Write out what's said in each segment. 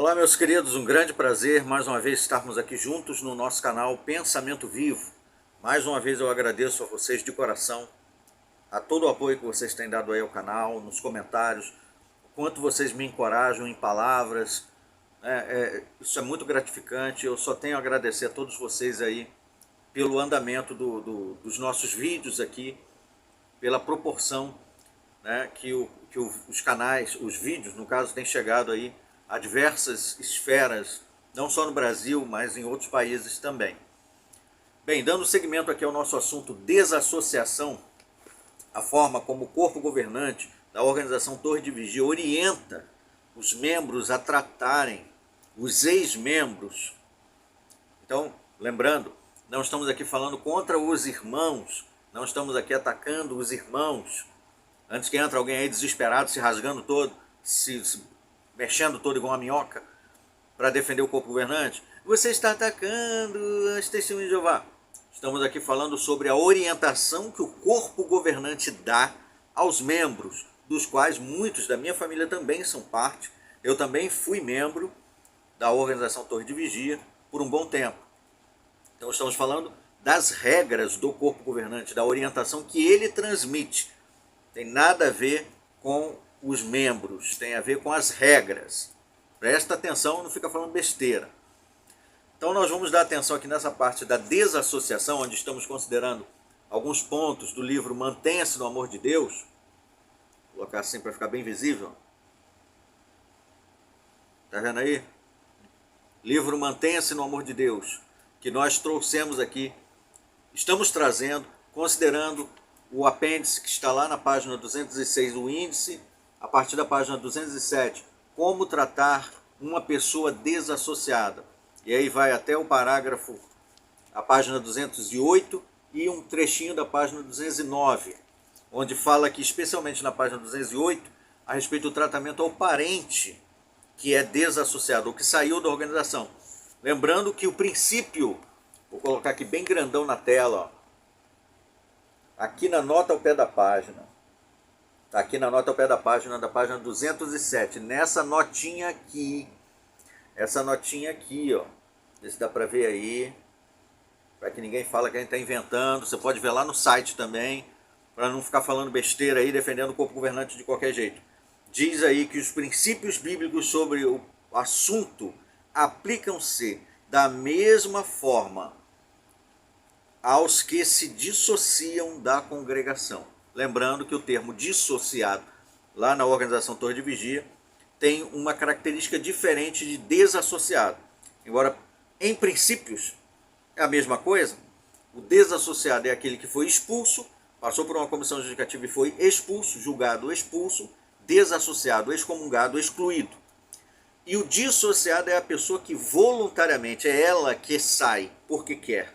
Olá, meus queridos, um grande prazer mais uma vez estarmos aqui juntos no nosso canal Pensamento Vivo. Mais uma vez eu agradeço a vocês de coração, a todo o apoio que vocês têm dado aí ao canal, nos comentários, o quanto vocês me encorajam em palavras. Isso é muito gratificante. Eu só tenho a agradecer a todos vocês aí pelo andamento dos nossos vídeos aqui, pela proporção, né, que os canais, os vídeos, no caso, têm chegado aí a diversas esferas, não só no Brasil, mas em outros países também. Bem, dando seguimento aqui ao nosso assunto desassociação, a forma como o corpo governante da organização Torre de Vigia orienta os membros a tratarem os ex-membros. Então, lembrando, não estamos aqui falando contra os irmãos, não estamos aqui atacando os irmãos. Antes que entre alguém aí desesperado, se rasgando todo, se mexendo todo igual uma minhoca, para defender o corpo governante, você está atacando as testemunhas de Jeová. Estamos aqui falando sobre a orientação que o corpo governante dá aos membros, dos quais muitos da minha família também são parte. Eu também fui membro da organização Torre de Vigia por um bom tempo. Então estamos falando das regras do corpo governante, da orientação que ele transmite. Tem nada a ver com os membros, tem a ver com as regras. Presta atenção, não fica falando besteira. Então nós vamos dar atenção aqui nessa parte da desassociação, onde estamos considerando alguns pontos do livro Mantenha-se no Amor de Deus. Vou colocar assim para ficar bem visível. Está vendo aí? Livro Mantenha-se no Amor de Deus, que nós trouxemos aqui. Estamos trazendo, considerando o apêndice que está lá na página 206, o índice, a partir da página 207, como tratar uma pessoa desassociada. E aí vai até o parágrafo, a página 208 e um trechinho da página 209, onde fala aqui, especialmente na página 208, a respeito do tratamento ao parente que é desassociado, ou que saiu da organização. Lembrando que o princípio, vou colocar aqui bem grandão na tela, ó, aqui na nota ao pé da página, está aqui na nota ao pé da página 207, nessa notinha aqui, essa notinha aqui, ó, vê se dá para ver aí, para que ninguém fala que a gente está inventando, você pode ver lá no site também, para não ficar falando besteira aí, defendendo o corpo governante de qualquer jeito. Diz aí que os princípios bíblicos sobre o assunto aplicam-se da mesma forma aos que se dissociam da congregação. Lembrando que o termo dissociado, lá na organização Torre de Vigia, tem uma característica diferente de desassociado. Embora, em princípios, é a mesma coisa, o desassociado é aquele que foi expulso, passou por uma comissão judicativa e foi expulso, julgado, expulso, desassociado, excomungado, excluído. E o dissociado é a pessoa que voluntariamente, é ela que sai porque quer.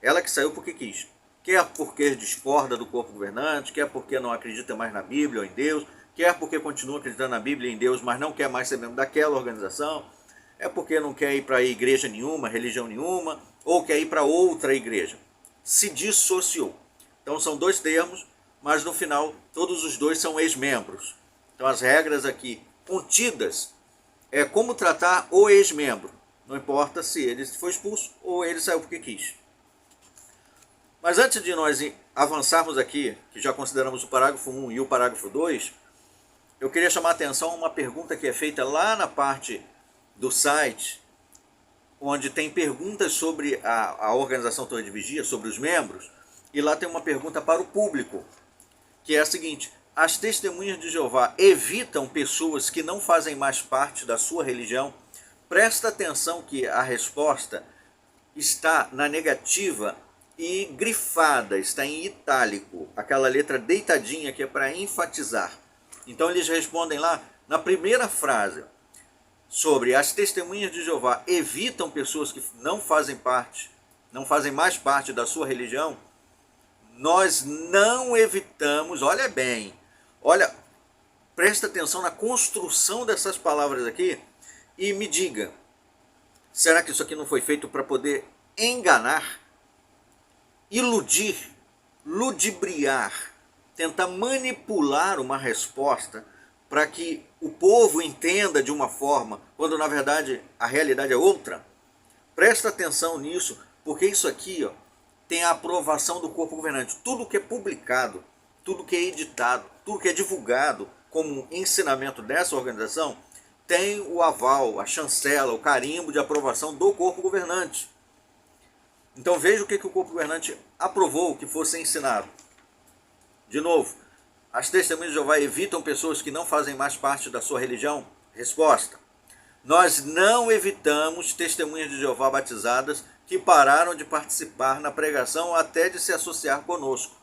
Ela que saiu porque quis. Quer porque discorda do corpo governante, quer porque não acredita mais na Bíblia ou em Deus, quer porque continua acreditando na Bíblia e em Deus, mas não quer mais ser membro daquela organização, é porque não quer ir para igreja nenhuma, religião nenhuma, ou quer ir para outra igreja. Se dissociou. Então são dois termos, mas no final todos os dois são ex-membros. Então as regras aqui contidas é como tratar o ex-membro. Não importa se ele foi expulso ou ele saiu porque quis. Mas antes de nós avançarmos aqui, que já consideramos o parágrafo 1 e o parágrafo 2, eu queria chamar a atenção a uma pergunta que é feita lá na parte do site, onde tem perguntas sobre a organização Torre de Vigia, sobre os membros, e lá tem uma pergunta para o público, que é a seguinte: as testemunhas de Jeová evitam pessoas que não fazem mais parte da sua religião? Presta atenção que a resposta está na negativa e grifada, está em itálico, aquela letra deitadinha que é para enfatizar. Então eles respondem lá na primeira frase sobre as testemunhas de Jeová evitam pessoas que não fazem mais parte da sua religião. Nós não evitamos, olha bem, presta atenção na construção dessas palavras aqui e me diga, será que isso aqui não foi feito para poder enganar, iludir, ludibriar, tentar manipular uma resposta para que o povo entenda de uma forma, quando na verdade a realidade é outra. Presta atenção nisso, porque isso aqui, ó, tem a aprovação do corpo governante. Tudo que é publicado, tudo que é editado, tudo que é divulgado como ensinamento dessa organização, tem o aval, a chancela, o carimbo de aprovação do corpo governante. Então veja o que o corpo governante aprovou que fosse ensinado. De novo, as testemunhas de Jeová evitam pessoas que não fazem mais parte da sua religião? Resposta: nós não evitamos testemunhas de Jeová batizadas que pararam de participar na pregação ou até de se associar conosco.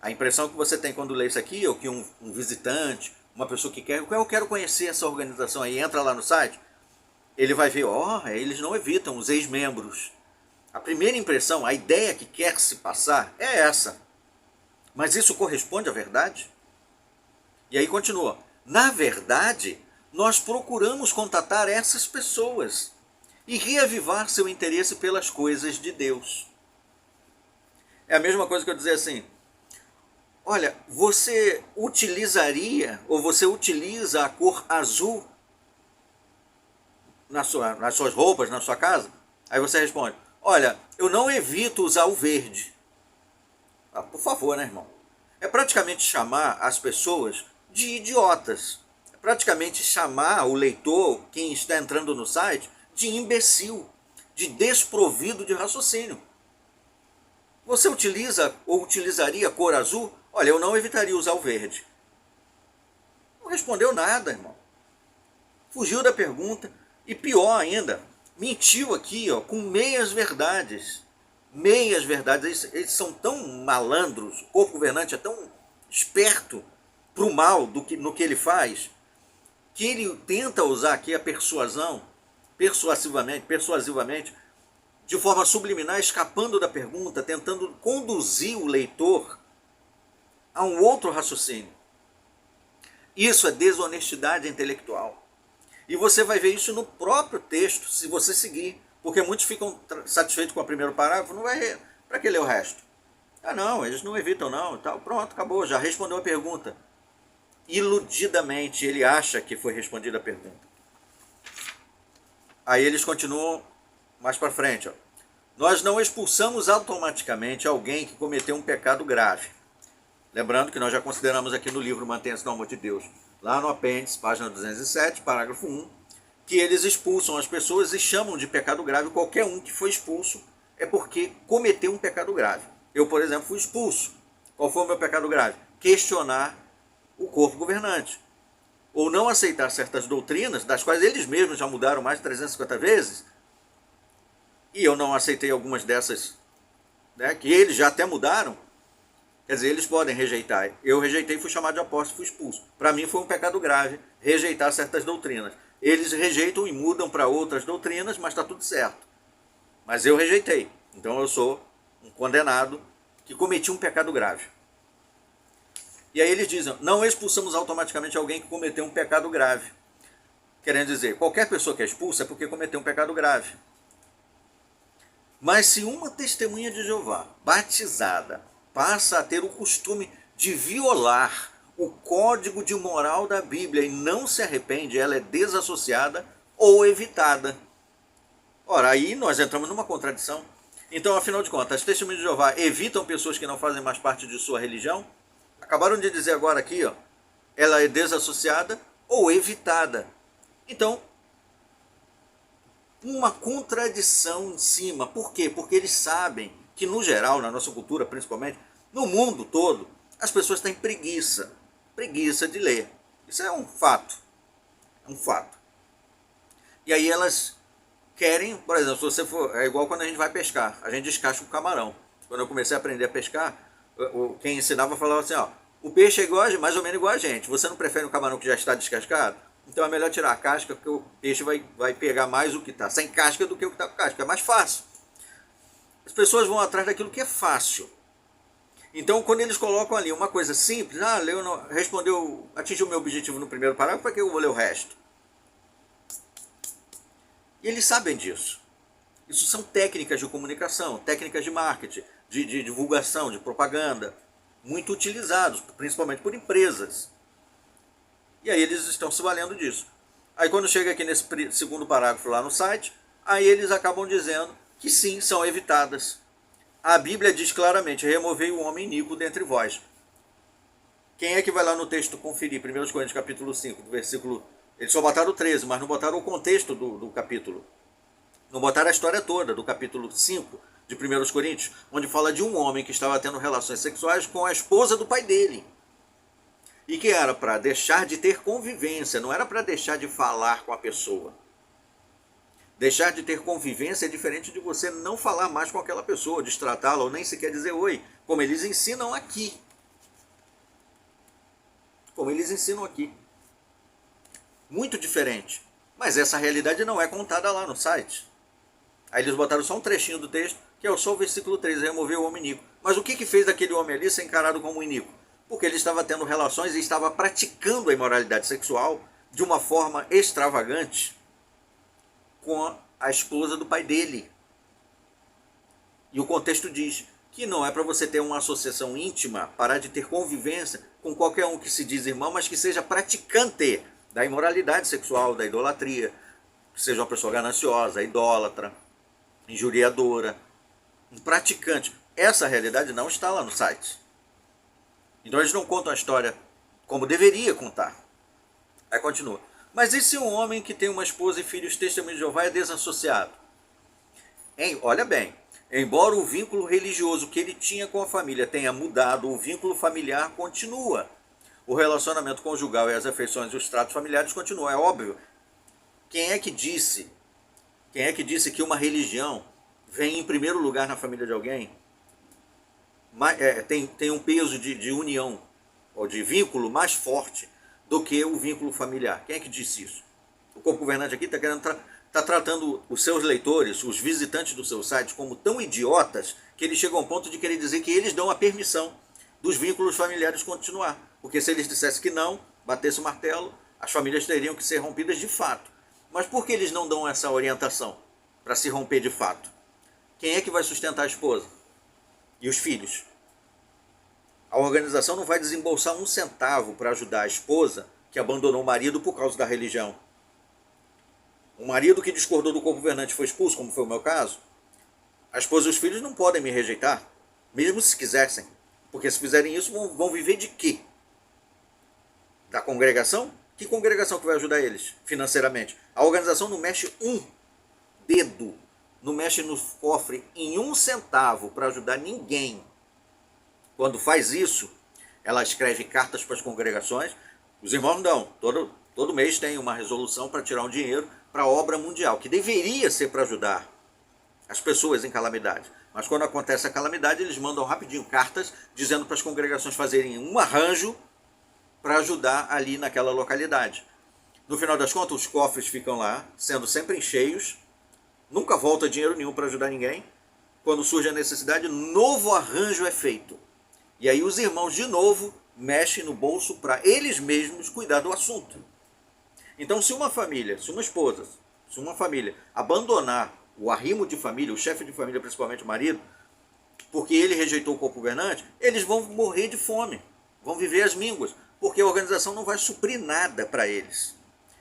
A impressão que você tem quando lê isso aqui, ou que um visitante, uma pessoa que quer, eu quero conhecer essa organização aí, entra lá no site, ele vai ver, eles não evitam os ex-membros. A primeira impressão, a ideia que quer se passar é essa. Mas isso corresponde à verdade? E aí continua. Na verdade, nós procuramos contatar essas pessoas e reavivar seu interesse pelas coisas de Deus. É a mesma coisa que eu dizer assim, olha, você utilizaria ou você utiliza a cor azul nas suas roupas, na sua casa? Aí você responde, olha, eu não evito usar o verde. Por favor, né, irmão? É praticamente chamar as pessoas de idiotas. É praticamente chamar o leitor, quem está entrando no site, de imbecil, de desprovido de raciocínio. Você utiliza ou utilizaria a cor azul? Olha, eu não evitaria usar o verde. Não respondeu nada, irmão. Fugiu da pergunta e pior ainda, mentiu aqui, com meias verdades. Meias verdades. Eles são tão malandros, o corpo governante é tão esperto para o mal no que ele faz, que ele tenta usar aqui a persuasão, persuasivamente, de forma subliminar, escapando da pergunta, tentando conduzir o leitor a um outro raciocínio. Isso é desonestidade intelectual. E você vai ver isso no próprio texto, se você seguir. Porque muitos ficam satisfeitos com o primeiro parágrafo, não vai. Para que ler o resto? Não, eles não evitam não. Pronto, acabou, já respondeu a pergunta. Iludidamente, ele acha que foi respondida a pergunta. Aí eles continuam mais para frente. Nós não expulsamos automaticamente alguém que cometeu um pecado grave. Lembrando que nós já consideramos aqui no livro Mantenha-se no Amor de Deus, lá no apêndice, página 207, parágrafo 1, que eles expulsam as pessoas e chamam de pecado grave qualquer um que foi expulso é porque cometeu um pecado grave. Eu, por exemplo, fui expulso. Qual foi o meu pecado grave? Questionar o corpo governante. Ou não aceitar certas doutrinas, das quais eles mesmos já mudaram mais de 350 vezes, e eu não aceitei algumas dessas, né, que eles já até mudaram. Quer dizer, eles podem rejeitar. Eu rejeitei, fui chamado de apóstolo, fui expulso. Para mim foi um pecado grave rejeitar certas doutrinas. Eles rejeitam e mudam para outras doutrinas, mas está tudo certo. Mas eu rejeitei. Então eu sou um condenado que cometi um pecado grave. E aí eles dizem, não expulsamos automaticamente alguém que cometeu um pecado grave. Querendo dizer, qualquer pessoa que é expulsa é porque cometeu um pecado grave. Mas se uma testemunha de Jeová, batizada, passa a ter o costume de violar o código de moral da Bíblia e não se arrepende, ela é desassociada ou evitada. Ora, aí nós entramos numa contradição. Então, afinal de contas, as testemunhas de Jeová evitam pessoas que não fazem mais parte de sua religião? Acabaram de dizer agora aqui, ela é desassociada ou evitada. Então, uma contradição em cima. Por quê? Porque eles sabem que, no geral, na nossa cultura principalmente, no mundo todo, as pessoas têm preguiça de ler. Isso é um fato. É um fato. E aí elas querem, por exemplo, se você for, é igual quando a gente vai pescar, a gente descasca o camarão. Quando eu comecei a aprender a pescar, quem ensinava falava assim, o peixe é igual, mais ou menos igual a gente. Você não prefere um camarão que já está descascado? Então é melhor tirar a casca, porque o peixe vai pegar mais o que está sem casca do que o que está com casca. É mais fácil. As pessoas vão atrás daquilo que é fácil. Então, quando eles colocam ali uma coisa simples, respondeu, atingiu o meu objetivo no primeiro parágrafo, para que eu vou ler o resto? E eles sabem disso. Isso são técnicas de comunicação, técnicas de marketing, de divulgação, de propaganda. muito utilizados, principalmente por empresas. E aí eles estão se valendo disso. Aí quando chega aqui nesse segundo parágrafo lá no site, aí eles acabam dizendo que sim, são evitadas. A Bíblia diz claramente: removei o homem iníquo dentre vós. Quem é que vai lá no texto conferir? 1 Coríntios capítulo 5, do versículo... Eles só botaram o 13, mas não botaram o contexto do capítulo. Não botaram a história toda do capítulo 5 de 1 Coríntios, onde fala de um homem que estava tendo relações sexuais com a esposa do pai dele. E que era para deixar de ter convivência, não era para deixar de falar com a pessoa. Deixar de ter convivência é diferente de você não falar mais com aquela pessoa, destratá-la ou nem sequer dizer oi, como eles ensinam aqui. Como eles ensinam aqui. Muito diferente. Mas essa realidade não é contada lá no site. Aí eles botaram só um trechinho do texto, que é só o versículo 3, removeu o homem iníquo. Mas o que fez daquele homem ali ser encarado como um iníquo? Porque ele estava tendo relações e estava praticando a imoralidade sexual de uma forma extravagante com a esposa do pai dele. E o contexto diz que não é para você ter uma associação íntima, parar de ter convivência com qualquer um que se diz irmão, mas que seja praticante da imoralidade sexual, da idolatria, que seja uma pessoa gananciosa, idólatra, injuriadora, um praticante. Essa realidade não está lá no site. Então eles não contam a história como deveria contar. Aí continua. Mas e se um homem que tem uma esposa e filhos testemunhos de Jeová é desassociado? Olha bem, embora o vínculo religioso que ele tinha com a família tenha mudado, o vínculo familiar continua. O relacionamento conjugal e as afeições e os tratos familiares continuam, é óbvio. Quem é que disse que uma religião vem em primeiro lugar na família de alguém? Tem um peso de união, ou de vínculo mais forte do que o vínculo familiar. Quem é que disse isso? O corpo governante aqui está tratando os seus leitores, os visitantes do seu site, como tão idiotas que eles chegam ao ponto de querer dizer que eles dão a permissão dos vínculos familiares continuar. Porque se eles dissessem que não, batesse o martelo, as famílias teriam que ser rompidas de fato. Mas por que eles não dão essa orientação para se romper de fato? Quem é que vai sustentar a esposa? E os filhos? A organização não vai desembolsar um centavo para ajudar a esposa que abandonou o marido por causa da religião. Um marido que discordou do corpo governante foi expulso, como foi o meu caso. A esposa e os filhos não podem me rejeitar, mesmo se quisessem. Porque se fizerem isso, vão viver de quê? Da congregação? Que congregação que vai ajudar eles financeiramente? A organização não mexe um dedo, não mexe no cofre em um centavo para ajudar ninguém. Quando faz isso, ela escreve cartas para as congregações. Os irmãos não. Todo mês tem uma resolução para tirar um dinheiro para a obra mundial, que deveria ser para ajudar as pessoas em calamidade. Mas quando acontece a calamidade, eles mandam rapidinho cartas dizendo para as congregações fazerem um arranjo para ajudar ali naquela localidade. No final das contas, os cofres ficam lá, sendo sempre cheios, nunca volta dinheiro nenhum para ajudar ninguém. Quando surge a necessidade, novo arranjo é feito. E aí os irmãos, de novo, mexem no bolso para eles mesmos cuidar do assunto. Então, se uma família, se uma família abandonar o arrimo de família, o chefe de família, principalmente o marido, porque ele rejeitou o corpo governante, eles vão morrer de fome, vão viver às mínguas, porque a organização não vai suprir nada para eles.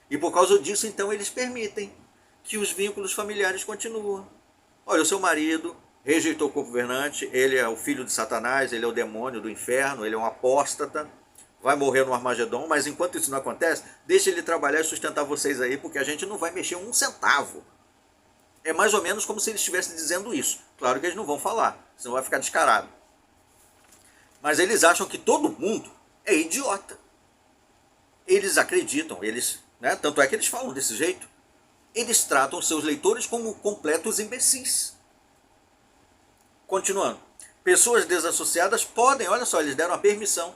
E por causa disso, então, eles permitem que os vínculos familiares continuem. Olha, o seu marido rejeitou o corpo governante, ele é o filho de Satanás, ele é o demônio do inferno, ele é um apóstata, vai morrer no Armagedon, mas enquanto isso não acontece, deixa ele trabalhar e sustentar vocês aí, porque a gente não vai mexer um centavo. É mais ou menos como se eles estivessem dizendo isso. Claro que eles não vão falar, senão vai ficar descarado. Mas eles acham que todo mundo é idiota. Eles acreditam, tanto é que eles falam desse jeito. Eles tratam seus leitores como completos imbecis. Continuando. Pessoas desassociadas podem, olha só, eles deram a permissão.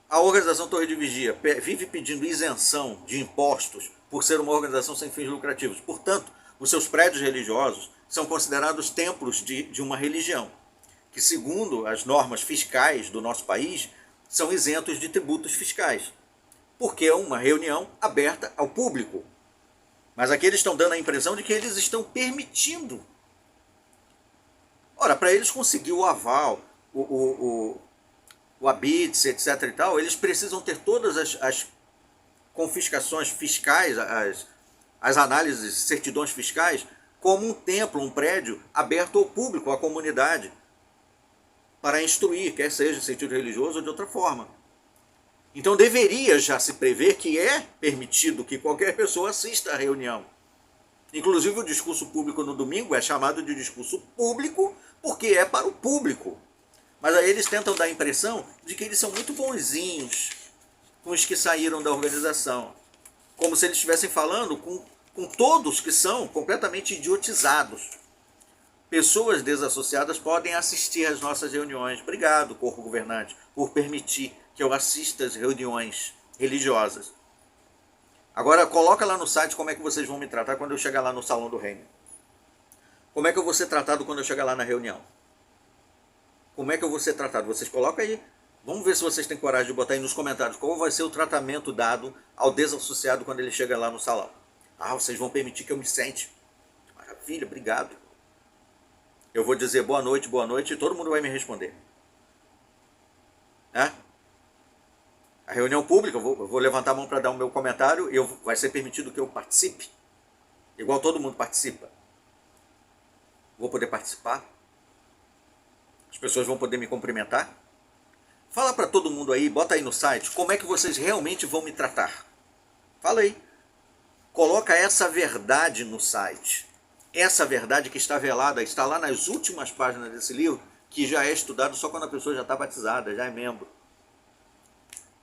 A organização Torre de Vigia vive pedindo isenção de impostos por ser uma organização sem fins lucrativos. Portanto, os seus prédios religiosos são considerados templos de uma religião, que segundo as normas fiscais do nosso país, são isentos de tributos fiscais, porque é uma reunião aberta ao público. Mas aqui eles estão dando a impressão de que eles estão permitindo. Ora, para eles conseguir o aval, o ABITS, etc. e tal, eles precisam ter todas as confiscações fiscais, as análises, certidões fiscais, como um templo, um prédio aberto ao público, à comunidade, para instruir, quer seja em sentido religioso ou de outra forma. Então deveria já se prever que é permitido que qualquer pessoa assista à reunião. Inclusive o discurso público no domingo é chamado de discurso público porque é para o público. Mas aí eles tentam dar a impressão de que eles são muito bonzinhos com os que saíram da organização. Como se eles estivessem falando com todos que são completamente idiotizados. Pessoas desassociadas podem assistir às nossas reuniões. Obrigado, corpo governante, por permitir que eu assista às reuniões religiosas. Agora, coloca lá no site como é que vocês vão me tratar quando eu chegar lá no Salão do Reino. Como é que eu vou ser tratado quando eu chegar lá na reunião? Como é que eu vou ser tratado? Vocês colocam aí. Vamos ver se vocês têm coragem de botar aí nos comentários qual vai ser o tratamento dado ao desassociado quando ele chega lá no salão. Ah, vocês vão permitir que eu me sente. Maravilha, obrigado. Eu vou dizer boa noite e todo mundo vai me responder. É? A reunião pública, eu vou levantar a mão para dar o meu comentário e vai ser permitido que eu participe. Igual todo mundo participa. Vou poder participar. As pessoas vão poder me cumprimentar. Fala para todo mundo aí, bota aí no site, como é que vocês realmente vão me tratar. Fala aí. Coloca essa verdade no site. Essa verdade que está velada, está lá nas últimas páginas desse livro, que já é estudado só quando a pessoa já está batizada, já é membro.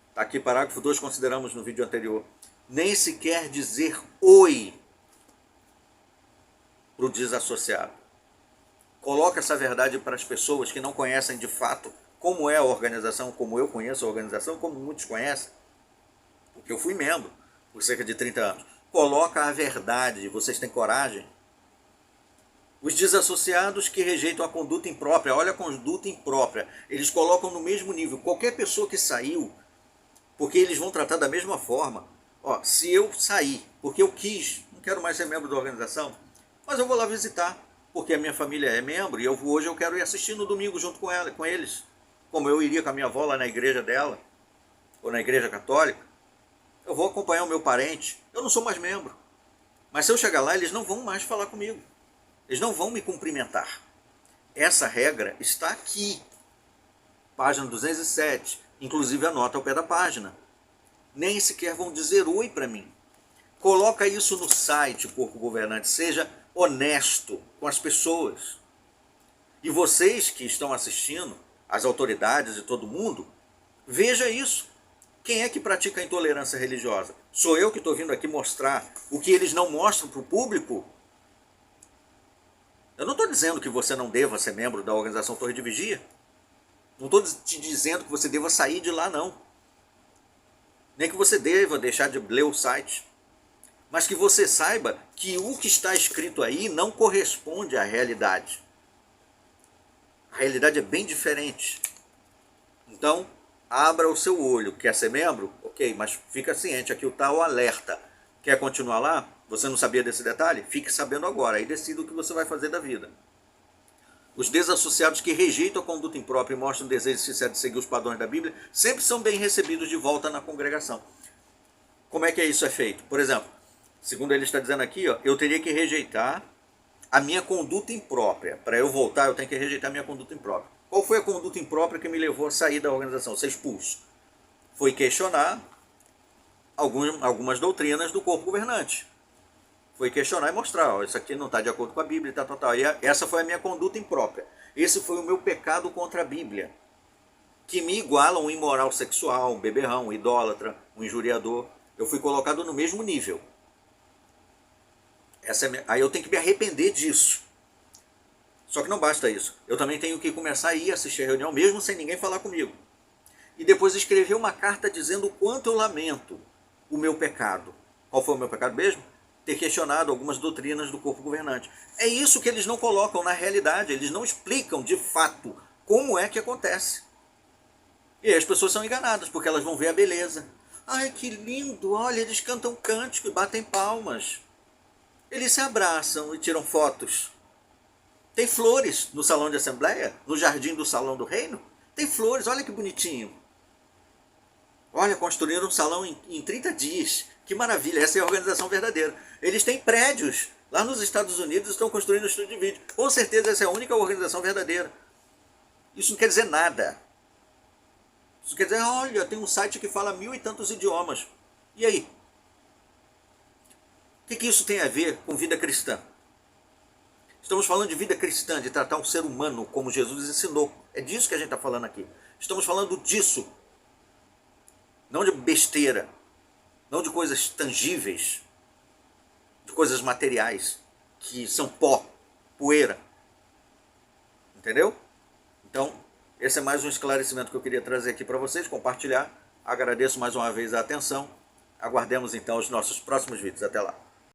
Está aqui parágrafo 2, consideramos no vídeo anterior. Nem sequer dizer oi para o desassociado. Coloca essa verdade para as pessoas que não conhecem de fato como é a organização, como eu conheço a organização, como muitos conhecem, porque eu fui membro por cerca de 30 anos. Coloca a verdade, vocês têm coragem? Os desassociados que rejeitam a conduta imprópria, olha a conduta imprópria, eles colocam no mesmo nível, qualquer pessoa que saiu, porque eles vão tratar da mesma forma. Ó, se eu sair porque eu quis, não quero mais ser membro da organização, mas eu vou lá visitar, porque a minha família é membro e hoje eu quero ir assistir no domingo junto com eles, como eu iria com a minha avó lá na igreja dela, ou na igreja católica. Eu vou acompanhar o meu parente, eu não sou mais membro. Mas se eu chegar lá, eles não vão mais falar comigo. Eles não vão me cumprimentar. Essa regra está aqui, página 207, inclusive anota ao pé da página. Nem sequer vão dizer oi para mim. Coloca isso no site, corpo governante, seja honesto com as pessoas. E vocês que estão assistindo, as autoridades e todo mundo, veja isso. Quem é que pratica a intolerância religiosa? Sou eu que estou vindo aqui mostrar o que eles não mostram para o público? Eu não estou dizendo que você não deva ser membro da organização Torre de Vigia. Não estou te dizendo que você deva sair de lá, não. Nem que você deva deixar de ler o site. Mas que você saiba que o que está escrito aí não corresponde à realidade. A realidade é bem diferente. Então, abra o seu olho. Quer ser membro? Ok, mas fica ciente, aqui está o alerta. Quer continuar lá? Você não sabia desse detalhe? Fique sabendo agora, aí decida o que você vai fazer da vida. Os desassociados que rejeitam a conduta imprópria e mostram desejo sincero de seguir os padrões da Bíblia sempre são bem recebidos de volta na congregação. Como é que isso é feito? Por exemplo, segundo ele está dizendo aqui, ó, eu teria que rejeitar a minha conduta imprópria. Para eu voltar, eu tenho que rejeitar a minha conduta imprópria. Qual foi a conduta imprópria que me levou a sair da organização, ser expulso? Foi questionar algumas doutrinas do corpo governante. Foi questionar e mostrar, ó, isso aqui não está de acordo com a Bíblia, tal. E essa foi a minha conduta imprópria. Esse foi o meu pecado contra a Bíblia, que me iguala um imoral sexual, um beberrão, um idólatra, um injuriador. Eu fui colocado no mesmo nível. Aí eu tenho que me arrepender disso. Só que não basta isso. Eu também tenho que começar a ir assistir a reunião, mesmo sem ninguém falar comigo. E depois escrever uma carta dizendo o quanto eu lamento o meu pecado. Qual foi o meu pecado mesmo? Ter questionado algumas doutrinas do corpo governante. É isso que eles não colocam na realidade. Eles não explicam de fato como é que acontece. E aí as pessoas são enganadas, porque elas vão ver a beleza. Ai, que lindo! Olha, eles cantam cântico e batem palmas. Eles se abraçam e tiram fotos. Tem flores no salão de assembleia, no jardim do Salão do Reino. Tem flores, olha que bonitinho. Olha, construíram um salão em 30 dias. Que maravilha, essa é a organização verdadeira. Eles têm prédios. Lá nos Estados Unidos estão construindo um estúdio de vídeo. Com certeza essa é a única organização verdadeira. Isso não quer dizer nada. Isso quer dizer, olha, tem um site que fala 1000 e tantos idiomas. E aí? O que isso tem a ver com vida cristã? Estamos falando de vida cristã, de tratar um ser humano como Jesus ensinou. É disso que a gente está falando aqui. Estamos falando disso. Não de besteira. Não de coisas tangíveis. De coisas materiais. Que são pó, poeira. Entendeu? Então, esse é mais um esclarecimento que eu queria trazer aqui para vocês, compartilhar. Agradeço mais uma vez a atenção. Aguardemos então os nossos próximos vídeos. Até lá.